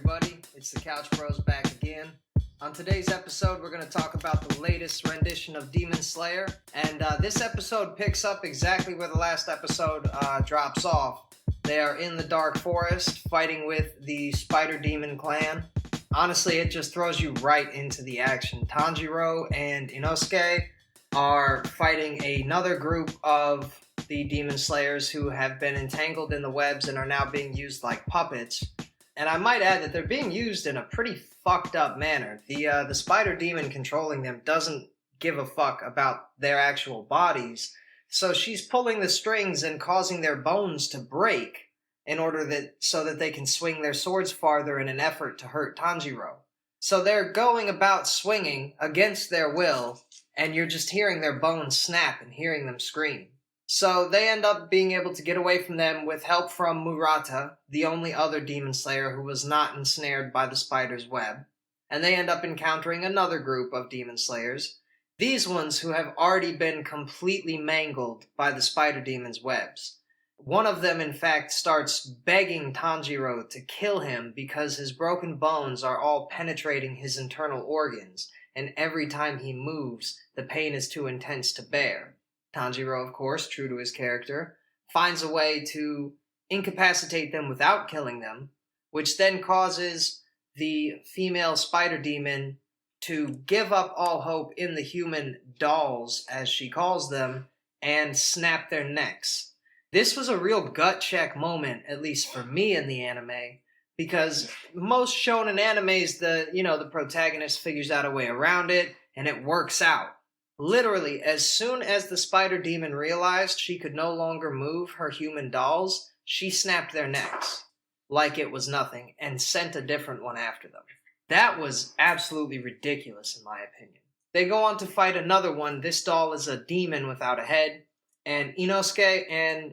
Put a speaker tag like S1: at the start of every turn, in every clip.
S1: everybody. It's the Couch Bros back again. On today's episode, we're going to talk about the latest rendition of Demon Slayer. And this episode picks up exactly where the last episode drops off. They are in the Dark Forest fighting with the Spider Demon clan. Honestly, it just throws you right into the action. Tanjiro and Inosuke are fighting another group of the Demon Slayers who have been entangled in the webs and are now being used like puppets. And I might add that they're being used in a pretty fucked up manner. The Spider Demon controlling them doesn't give a fuck about their actual bodies. So she's pulling the strings and causing their bones to break in order so that they can swing their swords farther in an effort to hurt Tanjiro. So they're going about swinging against their will, and you're just hearing their bones snap and hearing them scream. So they end up being able to get away from them with help from Murata, the only other Demon Slayer who was not ensnared by the spider's web. And they end up encountering another group of Demon Slayers, these ones who have already been completely mangled by the Spider Demon's webs. One of them, in fact, starts begging Tanjiro to kill him because his broken bones are all penetrating his internal organs, and every time he moves, the pain is too intense to bear. Tanjiro, of course, true to his character, finds a way to incapacitate them without killing them, which then causes the female spider demon to give up all hope in the human dolls, as she calls them, and snap their necks. This was a real gut check moment, at least for me in the anime, because most shonen animes, the protagonist figures out a way around it, and it works out. Literally, as soon as the spider demon realized she could no longer move her human dolls, she snapped their necks like it was nothing and sent a different one after them. That was absolutely ridiculous in my opinion. They go on to fight another one. This doll is a demon without a head, and Inosuke and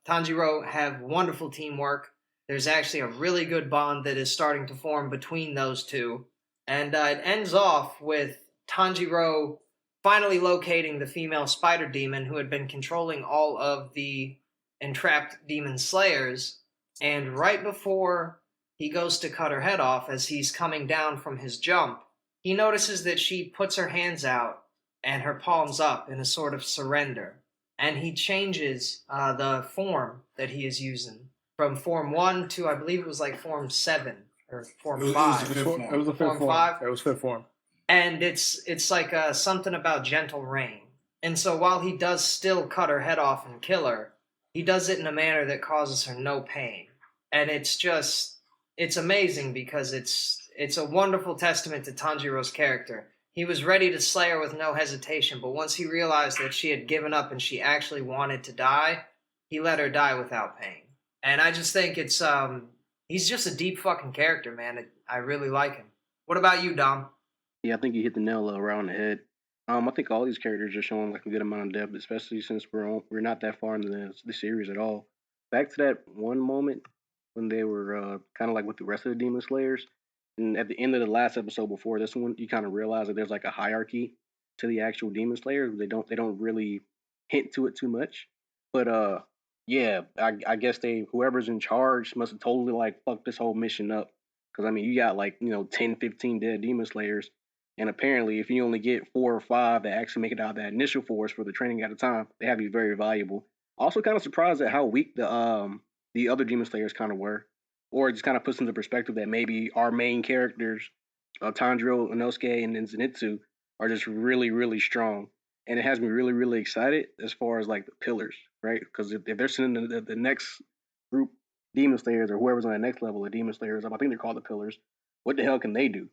S1: Tanjiro have wonderful teamwork. There's actually a really good bond that is starting to form between those two, and it ends off with Tanjiro finally locating the female spider demon who had been controlling all of the entrapped demon slayers, and right before he goes to cut her head off as he's coming down from his jump, he notices that she puts her hands out and her palms up in a sort of surrender, and he changes the form that he is using from form 1 to, I believe it was like form 7 or form 5.
S2: It was the fifth form.
S1: 5.
S2: It was fifth form.
S1: And it's like something about gentle rain. And so while he does still cut her head off and kill her, he does it in a manner that causes her no pain. And it's amazing because it's a wonderful testament to Tanjiro's character. He was ready to slay her with no hesitation, but once he realized that she had given up and she actually wanted to die, he let her die without pain. And I just think he's just a deep fucking character, man. I really like him. What about you, Dom?
S3: Yeah, I think you hit the nail around the head. I think all these characters are showing like a good amount of depth, especially since we're not that far into the series at all. Back to that one moment when they were kind of like with the rest of the Demon Slayers, and at the end of the last episode before this one, you kind of realize that there's like a hierarchy to the actual Demon Slayers. They don't really hint to it too much, but yeah, I guess whoever's in charge must have totally like fucked this whole mission up, because I mean you got like 10, 15 dead Demon Slayers. And apparently, if you only get 4 or 5 that actually make it out of that initial force for the training at a time, they have you very valuable. Also, kind of surprised at how weak the other Demon Slayers kind of were, or it just kind of puts into perspective that maybe our main characters, Tanjiro, Inosuke, and then Zenitsu, are just really, really strong. And it has me really, really excited as far as like the pillars, right? Because if they're sending the next group Demon Slayers or whoever's on the next level of Demon Slayers, I think they're called the pillars. What the hell can they do?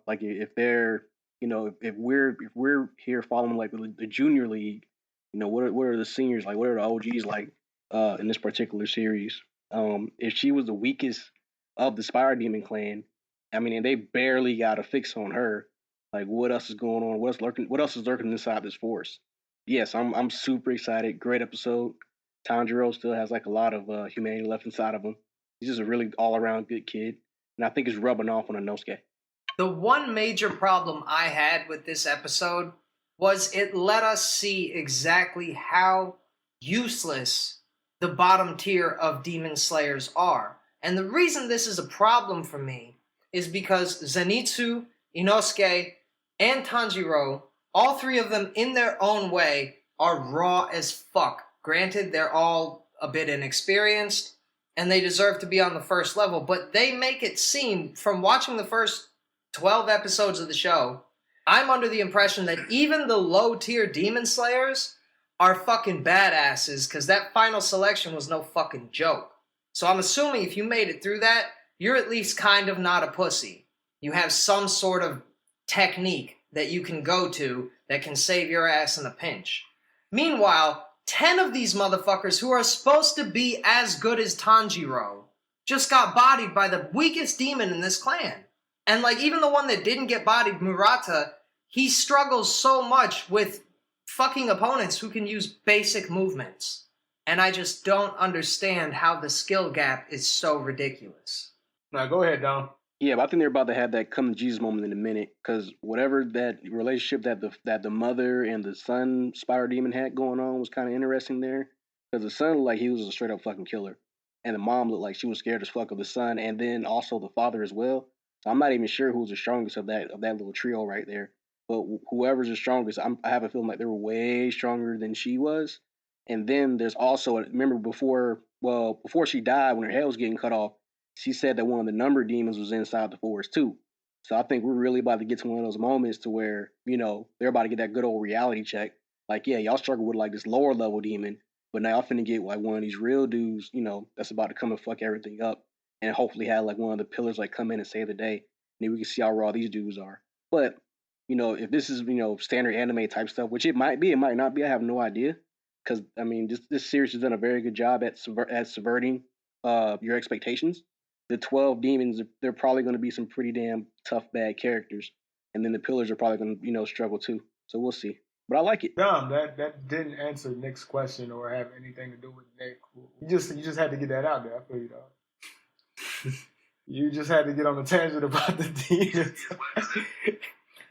S3: Like if they're, if we're here following like the junior league, what are the seniors like? What are the OGs like in this particular series? If she was the weakest of the Spider Demon clan, I mean, and they barely got a fix on her. Like, what else is going on? What else is lurking inside this force? Yes, I'm super excited. Great episode. Tanjiro still has like a lot of humanity left inside of him. He's just a really all around good kid, and I think it's rubbing off on Inosuke.
S1: The one major problem I had with this episode was it let us see exactly how useless the bottom tier of Demon Slayers are. And the reason this is a problem for me is because Zenitsu, Inosuke, and Tanjiro, all three of them in their own way, are raw as fuck. Granted, they're all a bit inexperienced, and they deserve to be on the first level, but they make it seem, from watching the first 12 episodes of the show, I'm under the impression that even the low-tier Demon Slayers are fucking badasses, because that final selection was no fucking joke. So I'm assuming if you made it through that, you're at least kind of not a pussy. You have some sort of technique that you can go to that can save your ass in a pinch. Meanwhile, 10 of these motherfuckers who are supposed to be as good as Tanjiro just got bodied by the weakest demon in this clan. And like even the one that didn't get bodied, Murata, he struggles so much with fucking opponents who can use basic movements. And I just don't understand how the skill gap is so ridiculous.
S2: Now, go ahead, Dom.
S3: Yeah, but I think they're about to have that come to Jesus moment in a minute, because whatever that relationship that the mother and the son spider demon had going on was kind of interesting there. Because the son looked like he was a straight up fucking killer, and the mom looked like she was scared as fuck of the son, and then also the father as well. So I'm not even sure who's the strongest of that little trio right there. But whoever's the strongest, I have a feeling like they were way stronger than she was. And then there's also, remember before she died, when her head was getting cut off, she said that one of the number demons was inside the forest too. So I think we're really about to get to one of those moments to where, they're about to get that good old reality check. Like, yeah, y'all struggle with like this lower level demon, but now y'all finna get like one of these real dudes, that's about to come and fuck everything up, and hopefully have like one of the pillars like come in and save the day. And then we can see how raw these dudes are. But, if this is, standard anime type stuff, which it might be, it might not be, I have no idea. Because, I mean, this series has done a very good job at subverting your expectations. The 12 demons, they're probably going to be some pretty damn tough, bad characters. And then the pillars are probably going to, struggle too. So we'll see. But I like it.
S2: Dom, that didn't answer Nick's question or have anything to do with Nick. You just had to get that out there. I feel you, dog. You just had to get on the tangent about the demons.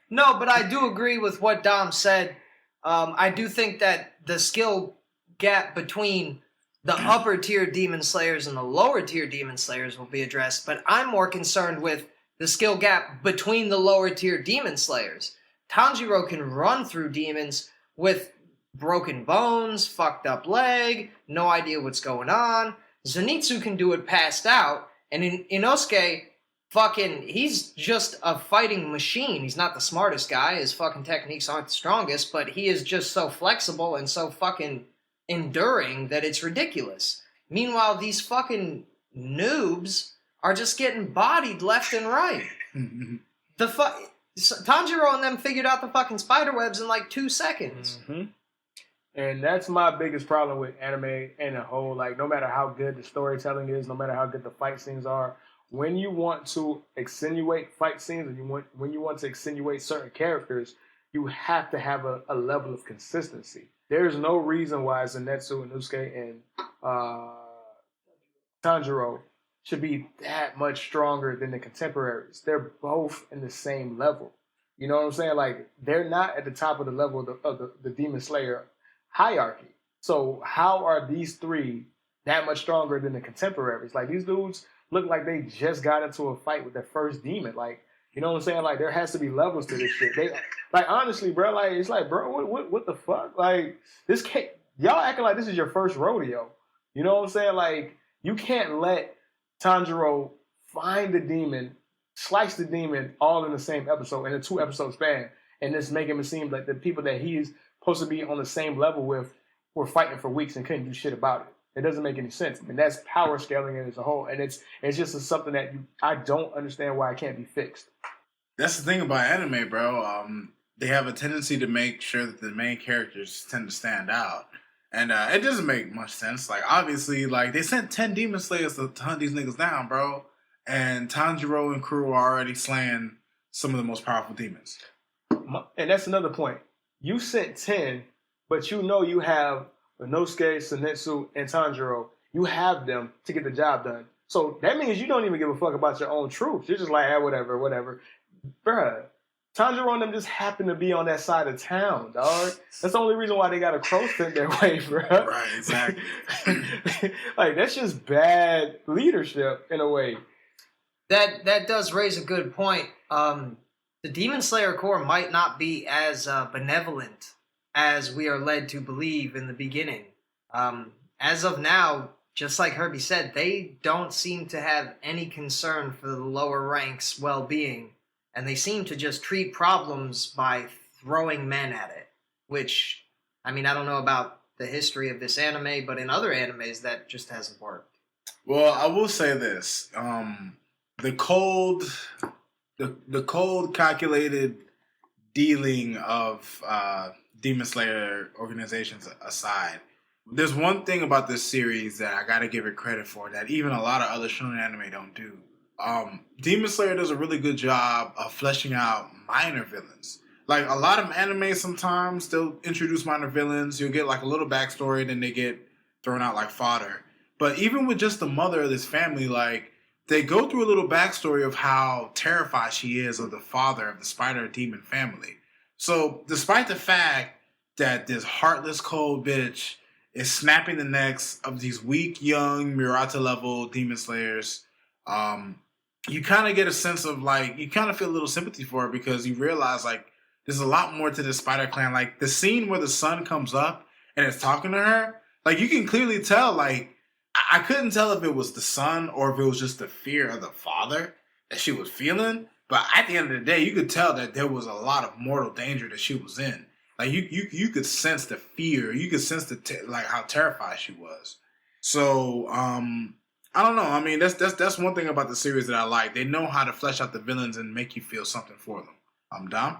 S1: No, but I do agree with what Dom said. I do think that the skill gap between the upper tier demon slayers and the lower tier demon slayers will be addressed, but I'm more concerned with the skill gap between the lower tier demon slayers. Tanjiro can run through demons with broken bones, fucked up leg, no idea what's going on. Zenitsu can do it passed out, and Inosuke, he's just a fighting machine. He's not the smartest guy. His fucking techniques aren't the strongest, but he is just so flexible and so fucking enduring that it's ridiculous. Meanwhile, these fucking noobs are just getting bodied left and right. Tanjiro and them figured out the fucking spiderwebs in like 2 seconds.
S2: Mm-hmm. And that's my biggest problem with anime and a whole. Like, no matter how good the storytelling is, no matter how good the fight scenes are, when you want to extenuate fight scenes and when you want to extenuate certain characters, you have to have a level of consistency. There's no reason why Zenitsu, Inosuke, and Tanjiro should be that much stronger than the contemporaries. They're both in the same level. You know what I'm saying? Like, they're not at the top of the level of the Demon Slayer hierarchy. So how are these three that much stronger than the contemporaries? Like, these dudes look like they just got into a fight with their first demon. Like, you know what I'm saying? Like, there has to be levels to this shit. They, like, honestly, bro, like, it's like, bro, what the fuck? Like, this can't, y'all acting like this is your first rodeo. You know what I'm saying? Like, you can't let Tanjiro find the demon, slice the demon all in the same episode, in a 2-episode span, and just make him seem like the people that he's supposed to be on the same level with were fighting for weeks and couldn't do shit about it. It doesn't make any sense. I mean, that's power scaling it as a whole, and it's just something that I don't understand why it can't be fixed.
S4: That's the thing about anime, bro. They have a tendency to make sure that the main characters tend to stand out. And it doesn't make much sense. Like, obviously, like, they sent 10 Demon Slayers to hunt these niggas down, bro. And Tanjiro and crew are already slaying some of the most powerful demons.
S2: And that's another point. You sent 10, but you know you have Inosuke, Zenitsu, and Tanjiro. You have them to get the job done. So that means you don't even give a fuck about your own troops. You're just like, whatever. Bruh, Tanjiro and them just happen to be on that side of town, dog. That's the only reason why they got a crow sent their way, bro.
S4: Right, exactly.
S2: Like, that's just bad leadership in a way.
S1: That does raise a good point. The Demon Slayer Corps might not be as benevolent as we are led to believe in the beginning. As of now, just like Herbie said, they don't seem to have any concern for the lower ranks' well-being, and they seem to just treat problems by throwing men at it, which, I mean, I don't know about the history of this anime, but in other animes, that just hasn't worked.
S4: Well, I will say this. The cold, calculated dealing of Demon Slayer organizations aside, there's one thing about this series that I gotta give it credit for that even a lot of other shonen anime don't do. Demon Slayer does a really good job of fleshing out minor villains. Like, a lot of anime sometimes, they'll introduce minor villains, you'll get like a little backstory, then they get thrown out like fodder. But even with just the mother of this family, like, they go through a little backstory of how terrified she is of the father of the spider demon family. So, despite the fact that this heartless, cold bitch is snapping the necks of these weak, young, Murata level demon slayers, you kind of get a sense of, like, you kind of feel a little sympathy for her because you realize, like, there's a lot more to the Spider Clan. Like, the scene where the sun comes up and it's talking to her, like, you can clearly tell, like, I couldn't tell if it was the son or if it was just the fear of the father that she was feeling. But at the end of the day, you could tell that there was a lot of mortal danger that she was in. Like, you could sense the fear. You could sense like how terrified she was. So, I don't know. I mean, that's one thing about the series that I like. They know how to flesh out the villains and make you feel something for them. Dom?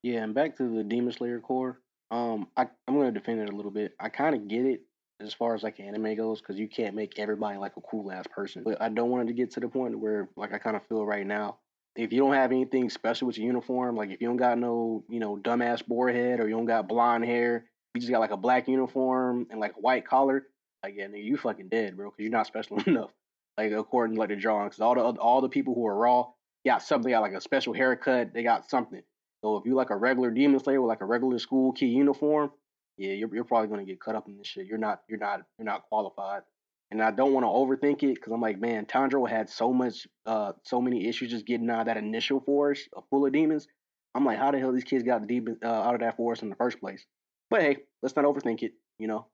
S3: Yeah, and back to the Demon Slayer core. I'm gonna defend it a little bit. I kind of get it as far as like anime goes, because you can't make everybody like a cool ass person. But I don't want it to get to the point where, like, I kind of feel right now, if you don't have anything special with your uniform, like if you don't got no, dumbass boar head, or you don't got blonde hair, you just got like a black uniform and like a white collar, like, yeah, nigga, you fucking dead, bro, because you're not special enough. Like, according to like the drawing, because all the people who are raw got something, got like a special haircut, they got something. So if you like a regular Demon Slayer with like a regular school key uniform, yeah, you're probably gonna get cut up in this shit. You're not qualified. And I don't want to overthink it because I'm like, man, Tanjiro had so many issues just getting out of that initial forest full of demons. I'm like, how the hell these kids got the demons out of that forest in the first place? But hey, let's not overthink it.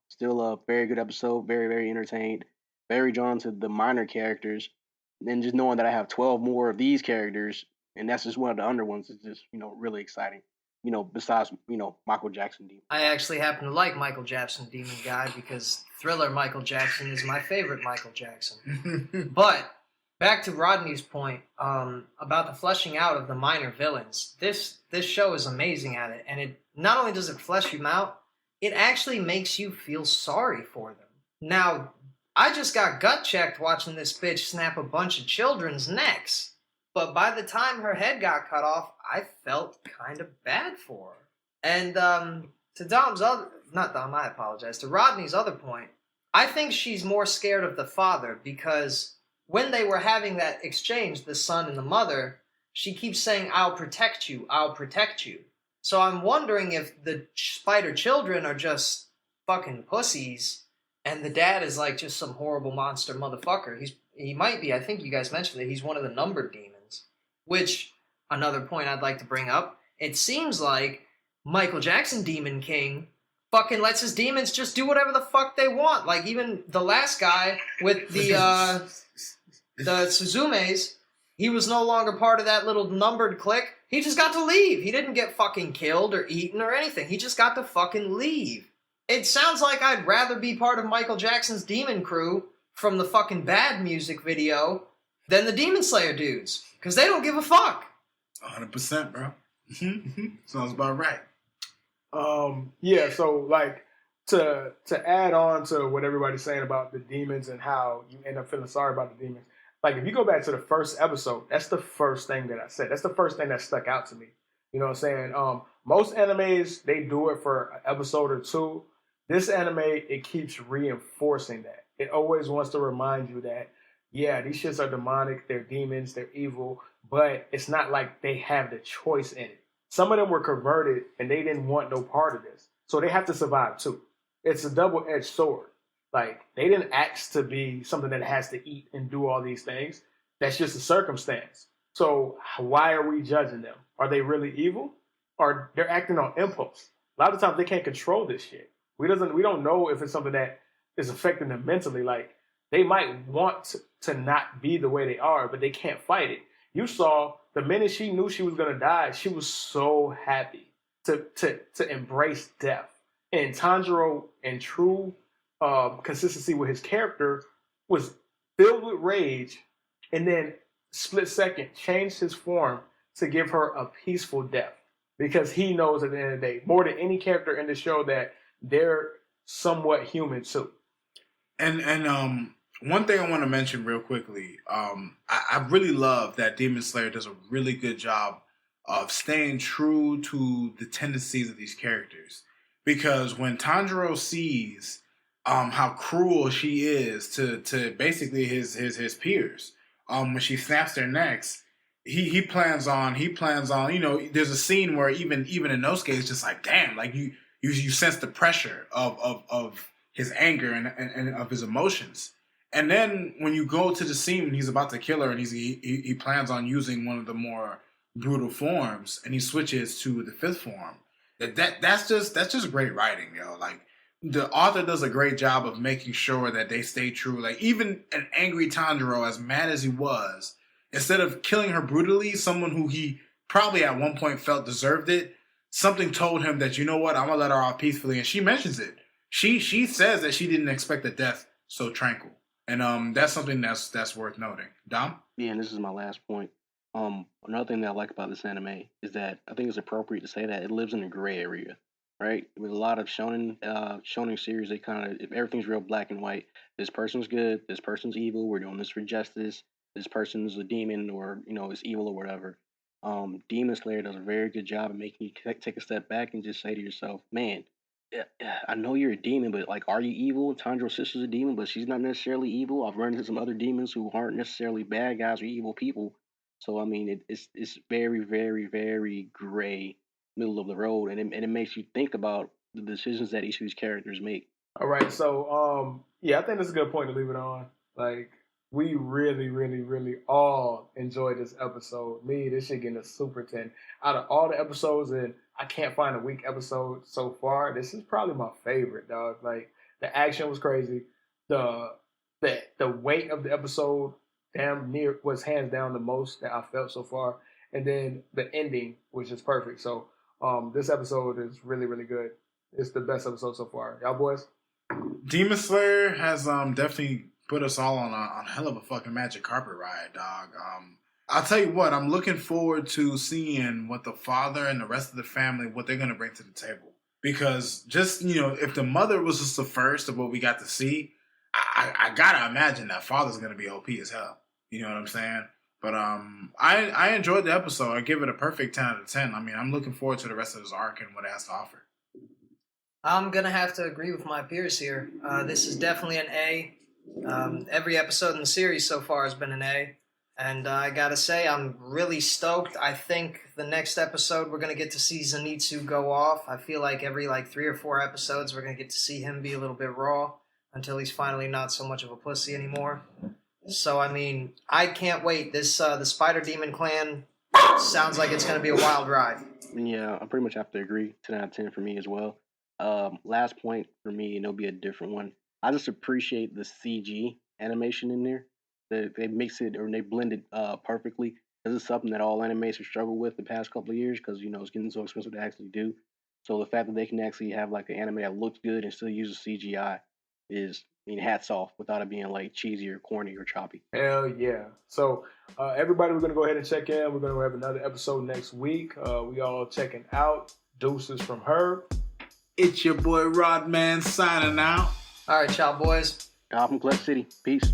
S3: Still a very good episode, very very entertained, very drawn to the minor characters, and just knowing that I have 12 more of these characters, and that's just one of the under ones, is just really exciting. Besides Michael Jackson Demon.
S1: I actually happen to like Michael Jackson Demon Guy because Thriller Michael Jackson is my favorite Michael Jackson. But back to Rodney's point about the fleshing out of the minor villains. This show is amazing at it, and it not only does it flesh them out, it actually makes you feel sorry for them. Now, I just got gut checked watching this bitch snap a bunch of children's necks. But by the time her head got cut off, I felt kind of bad for her. And to Rodney's other point, I think she's more scared of the father because when they were having that exchange, the son and the mother, she keeps saying, "I'll protect you, I'll protect you." So I'm wondering if the spider children are just fucking pussies and the dad is like just some horrible monster motherfucker. He might be, I think you guys mentioned that he's one of the numbered demons. Which, another point I'd like to bring up, it seems like Michael Jackson Demon King fucking lets his demons just do whatever the fuck they want. Like, even the last guy with the Suzumes, he was no longer part of that little numbered clique. He just got to leave. He didn't get fucking killed or eaten or anything. He just got to fucking leave. It sounds like I'd rather be part of Michael Jackson's Demon Crew from the fucking Bad music video than the Demon Slayer dudes. Because they don't give a fuck.
S4: 100%, bro. Sounds about right.
S2: Yeah, so, like, to add on to what everybody's saying about the demons and how you end up feeling sorry about the demons, like, if you go back to the first episode, that's the first thing that I said. That's the first thing that stuck out to me. You know what I'm saying? Most animes, they do it for an episode or two. This anime, it keeps reinforcing that. It always wants to remind you that, yeah, these shits are demonic, they're demons, they're evil, but it's not like they have the choice in it. some of them were converted and they didn't want no part of this. So they have to survive too. It's a double-edged sword. Like, they didn't ask to be something that has to eat and do all these things. That's just a circumstance. So why are we judging them? Are they really evil? Or they're acting on impulse? A lot of times they can't control this shit. We don't know if it's something that is affecting them mentally. Like, they might want to not be the way they are, but they can't fight it. You saw the minute she knew she was gonna die, she was so happy to embrace death. And Tanjiro, in true consistency with his character, was filled with rage, and then split second changed his form to give her a peaceful death, because he knows at the end of the day, more than any character in the show, that they're somewhat human too.
S4: And one thing I want to mention real quickly, I really love that Demon Slayer does a really good job of staying true to the tendencies of these characters. Because when Tanjiro sees how cruel she is to basically his peers, when she snaps their necks, he plans on, you know, there's a scene where even Inosuke is just like, damn, like you sense the pressure of his anger and of his emotions. And then when you go to the scene when he's about to kill her and he plans on using one of the more brutal forms, and he switches to the fifth form, that's just great writing, yo. Like, the author does a great job of making sure that they stay true. Like, even an angry Tanjiro, as mad as he was, instead of killing her brutally, someone who he probably at one point felt deserved it, something told him that, you know what, I'm gonna let her off peacefully. And she mentions it. She says that she didn't expect a death so tranquil. And that's something that's worth noting. Dom?
S3: Yeah, and this is my last point. Another thing that I like about this anime is that I think it's appropriate to say that it lives in a gray area, right? With a lot of shonen series, they kind of, if everything's real black and white, this person's good, this person's evil, we're doing this for justice, this person's a demon, or, you know, is evil or whatever. Demon Slayer does a very good job of making you take a step back and just say to yourself, man, I know you're a demon, but like, are you evil? Tanjiro's sister's a demon, but she's not necessarily evil. I've run into some other demons who aren't necessarily bad guys or evil people. So I mean, it's very, very, very gray, middle of the road, and it makes you think about the decisions that each of these characters make.
S2: All right, so yeah, I think that's a good point to leave it on. Like, we really, really, really all enjoyed this episode. Me, this shit getting a super 10 out of all the episodes, and I can't find a weak episode so far. This is probably my favorite, dog. Like, the action was crazy. The weight of the episode damn near was hands down the most that I felt so far, and then the ending was just perfect. So this episode is really, really good. It's the best episode so far. Y'all boys?
S4: Demon Slayer has definitely put us all on a hell of a fucking magic carpet ride, dog. I'll tell you what, I'm looking forward to seeing what the father and the rest of the family, what they're going to bring to the table. Because just, you know, if the mother was just the first of what we got to see, I gotta imagine that father's going to be OP as hell. You know what I'm saying? But I enjoyed the episode. I give it a perfect 10 out of 10. I mean, I'm looking forward to the rest of this arc and what it has to offer.
S1: I'm going to have to agree with my peers here. This is definitely an A. Every episode in the series so far has been an A. And I gotta say, I'm really stoked. I think the next episode we're gonna get to see Zenitsu go off. I feel like every 3 or 4 episodes we're gonna get to see him be a little bit raw until he's finally not so much of a pussy anymore. So I mean, I can't wait. This the Spider Demon Clan sounds like it's gonna be a wild ride.
S3: Yeah, I pretty much have to agree. 10 out of 10 for me as well. Last point for me, and it'll be a different one. I just appreciate the CG animation in there. They mix it, or they blend it perfectly. This is something that all animes have struggled with the past couple of years, because, you know, it's getting so expensive to actually do. So the fact that they can actually have like an anime that looks good and still uses CGI is, I mean, hats off, without it being like cheesy or corny or choppy.
S2: Hell yeah. So everybody, we're going to go ahead and check in. We're going to have another episode next week. We all checking out. Deuces from her.
S4: It's your boy Rodman signing out.
S1: All right, y'all boys.
S3: I'm from Clef City. Peace.